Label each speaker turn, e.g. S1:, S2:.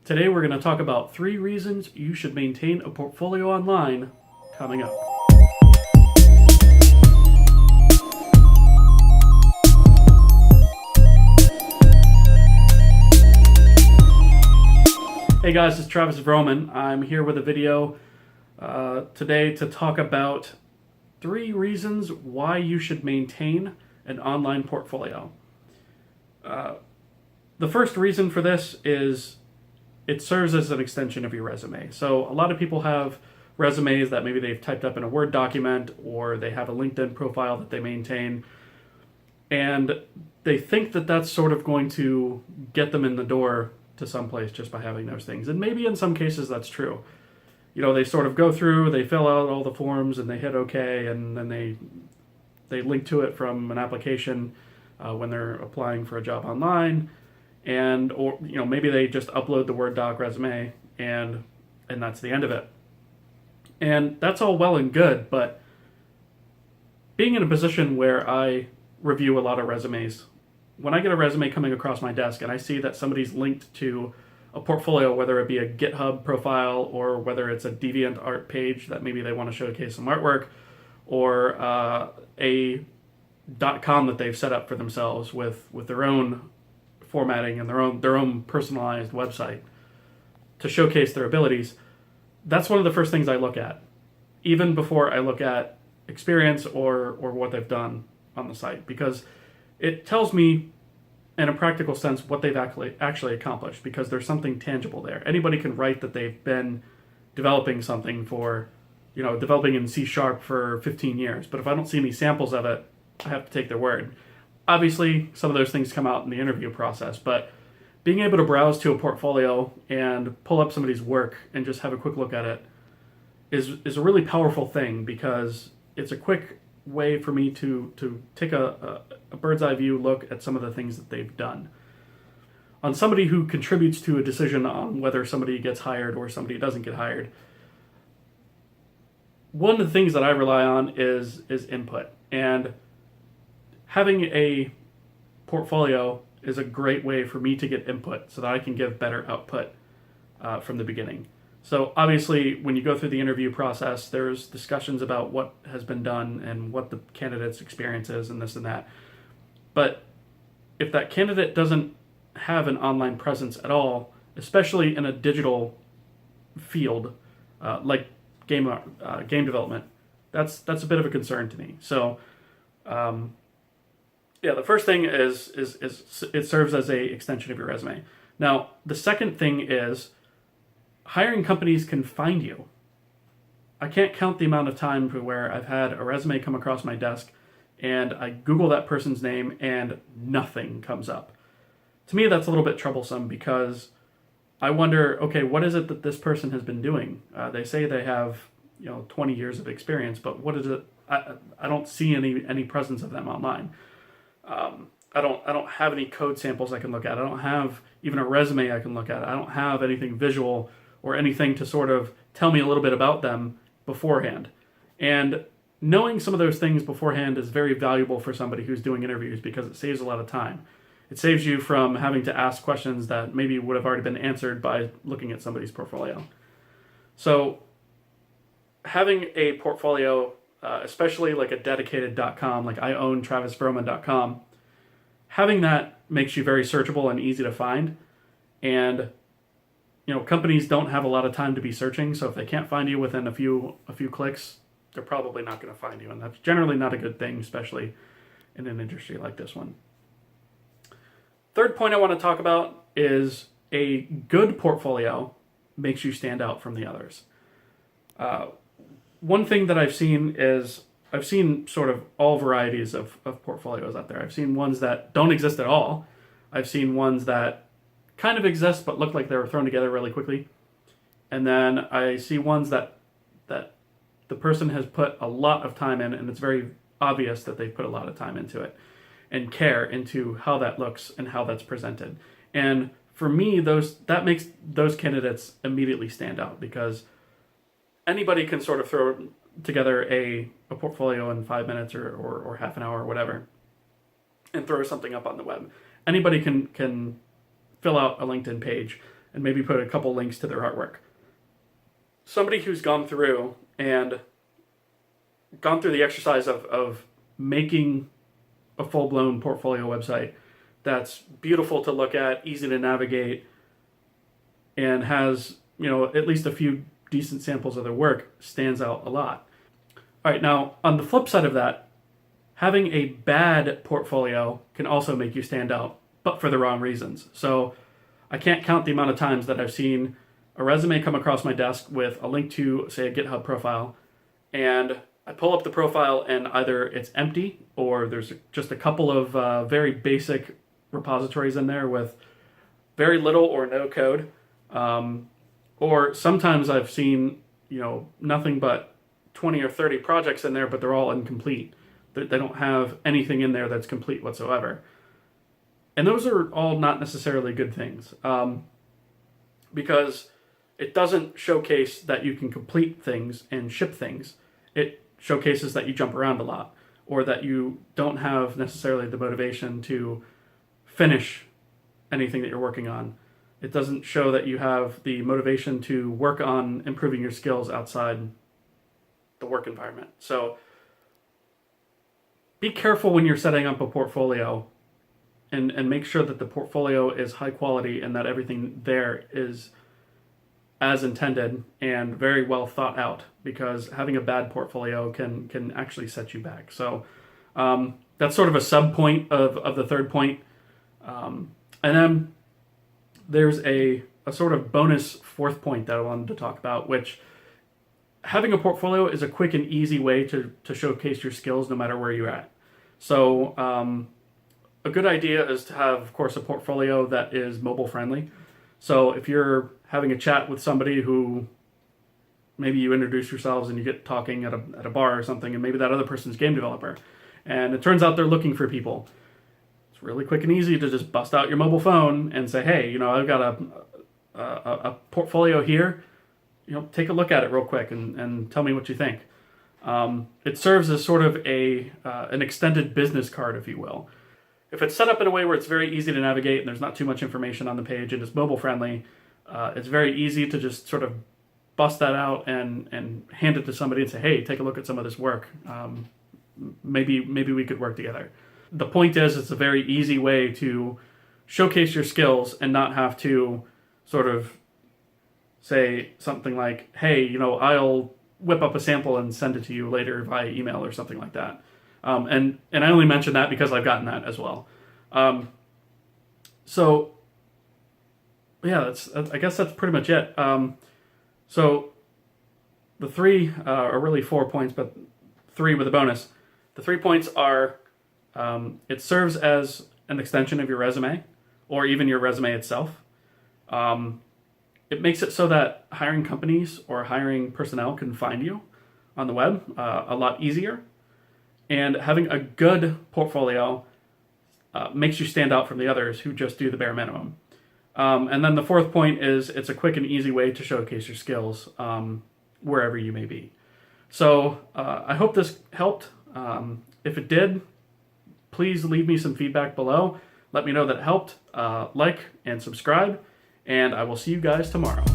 S1: Today we're going to talk about 3 reasons you should maintain a portfolio online coming up. Hey guys, it's Travis Vroman. I'm here with a video today to talk about 3 reasons why you should maintain an online portfolio. The first reason for this is it serves as an extension of your resume. So a lot of people have resumes that maybe they've typed up in a Word document, or they have a LinkedIn profile that they maintain, and they think that that's sort of going to get them in the door to someplace just by having those things. And maybe in some cases that's true. You know, they sort of go through, they fill out all the forms, and they hit OK, and then they link to it from an application when they're applying for a job online. And or maybe they just upload the Word doc resume and that's the end of it. And that's all well and good, but being in a position where I review a lot of resumes, when I get a resume coming across my desk and I see that somebody's linked to a portfolio, whether it be a GitHub profile or whether it's a DeviantArt page that maybe they want to showcase some artwork, or a .com that they've set up for themselves with their own formatting and their own personalized website to showcase their abilities, that's one of the first things I look at, even before I look at experience or what they've done on the site, because it tells me in a practical sense what they've actually accomplished, because there's something tangible there. Anybody can write that they've been developing something developing in C# for 15 years, but if I don't see any samples of it, I have to take their word. Obviously, some of those things come out in the interview process, but being able to browse to a portfolio and pull up somebody's work and just have a quick look at it is a really powerful thing, because it's a quick way for me to take a bird's eye view look at some of the things that they've done. On somebody who contributes to a decision on whether somebody gets hired or somebody doesn't get hired, one of the things that I rely on is input. And having a portfolio is a great way for me to get input so that I can give better output from the beginning. So obviously, when you go through the interview process, there's discussions about what has been done and what the candidate's experience is and this and that. But if that candidate doesn't have an online presence at all, especially in a digital field like game development, that's a bit of a concern to me. So the first thing is it serves as a extension of your resume. Now, the second thing is hiring companies can find you. I can't count the amount of time where I've had a resume come across my desk and I Google that person's name and nothing comes up. To me, that's a little bit troublesome, because I wonder, okay, what is it that this person has been doing? They say they have 20 years of experience, but what is it? I don't see any presence of them online. I don't have any code samples I can look at. I don't have even a resume I can look at. I don't have anything visual or anything to sort of tell me a little bit about them beforehand. And knowing some of those things beforehand is very valuable for somebody who's doing interviews, because it saves a lot of time. It saves you from having to ask questions that maybe would have already been answered by looking at somebody's portfolio. So having a portfolio, especially like a dedicated .com, like I own travisvroman.com, having that makes you very searchable and easy to find. And companies don't have a lot of time to be searching, so if they can't find you within a few clicks, they're probably not going to find you, and that's generally not a good thing, especially in an industry like this one. Third point I want to talk about is a good portfolio makes you stand out from the others. One thing that I've seen is I've seen sort of all varieties of portfolios out there. I've seen ones that don't exist at all. I've seen ones that kind of exist but look like they were thrown together really quickly. And then I see ones that the person has put a lot of time in, and it's very obvious that they've put a lot of time into it and care into how that looks and how that's presented. And for me, that makes those candidates immediately stand out, because anybody can sort of throw together a portfolio in 5 minutes or half an hour or whatever and throw something up on the web. Anybody can fill out a LinkedIn page and maybe put a couple links to their artwork. Somebody who's gone through the exercise of making a full-blown portfolio website that's beautiful to look at, easy to navigate, and has, at least a few decent samples of their work stands out a lot. All right, now on the flip side of that, having a bad portfolio can also make you stand out, but for the wrong reasons. So I can't count the amount of times that I've seen a resume come across my desk with a link to, say, a GitHub profile, and I pull up the profile and either it's empty or there's just a couple of very basic repositories in there with very little or no code. Or sometimes I've seen, nothing but 20 or 30 projects in there, but they're all incomplete. They don't have anything in there that's complete whatsoever. And those are all not necessarily good things, because it doesn't showcase that you can complete things and ship things. It showcases that you jump around a lot, or that you don't have necessarily the motivation to finish anything that you're working on. It doesn't show that you have the motivation to work on improving your skills outside the work environment. So be careful when you're setting up a portfolio, and make sure that the portfolio is high quality and that everything there is as intended and very well thought out, because having a bad portfolio can actually set you back. So that's sort of a sub point of the third point. And then there's a sort of bonus fourth point that I wanted to talk about, which having a portfolio is a quick and easy way to showcase your skills no matter where you're at. So a good idea is to have, of course, a portfolio that is mobile friendly. So if you're having a chat with somebody who maybe you introduce yourselves and you get talking at a bar or something, and maybe that other person's game developer, and it turns out they're looking for people, it's really quick and easy to just bust out your mobile phone and say, hey, I've got a portfolio here. Take a look at it real quick and tell me what you think. It serves as sort of an extended business card, if you will. If it's set up in a way where it's very easy to navigate and there's not too much information on the page and it's mobile friendly, it's very easy to just sort of bust that out and hand it to somebody and say, hey, take a look at some of this work. Maybe we could work together. The point is, it's a very easy way to showcase your skills and not have to sort of say something like, hey, I'll whip up a sample and send it to you later via email or something like that. And I only mention that because I've gotten that as well. So yeah, I guess that's pretty much it. So the three are really 4 points, but 3 with a bonus. The 3 points are, it serves as an extension of your resume, or even your resume itself. It makes it so that hiring companies or hiring personnel can find you on the web a lot easier. And having a good portfolio makes you stand out from the others who just do the bare minimum. And then the 4th point is, it's a quick and easy way to showcase your skills wherever you may be. So I hope this helped. If it did, please leave me some feedback below. Let me know that it helped. Like and subscribe, and I will see you guys tomorrow.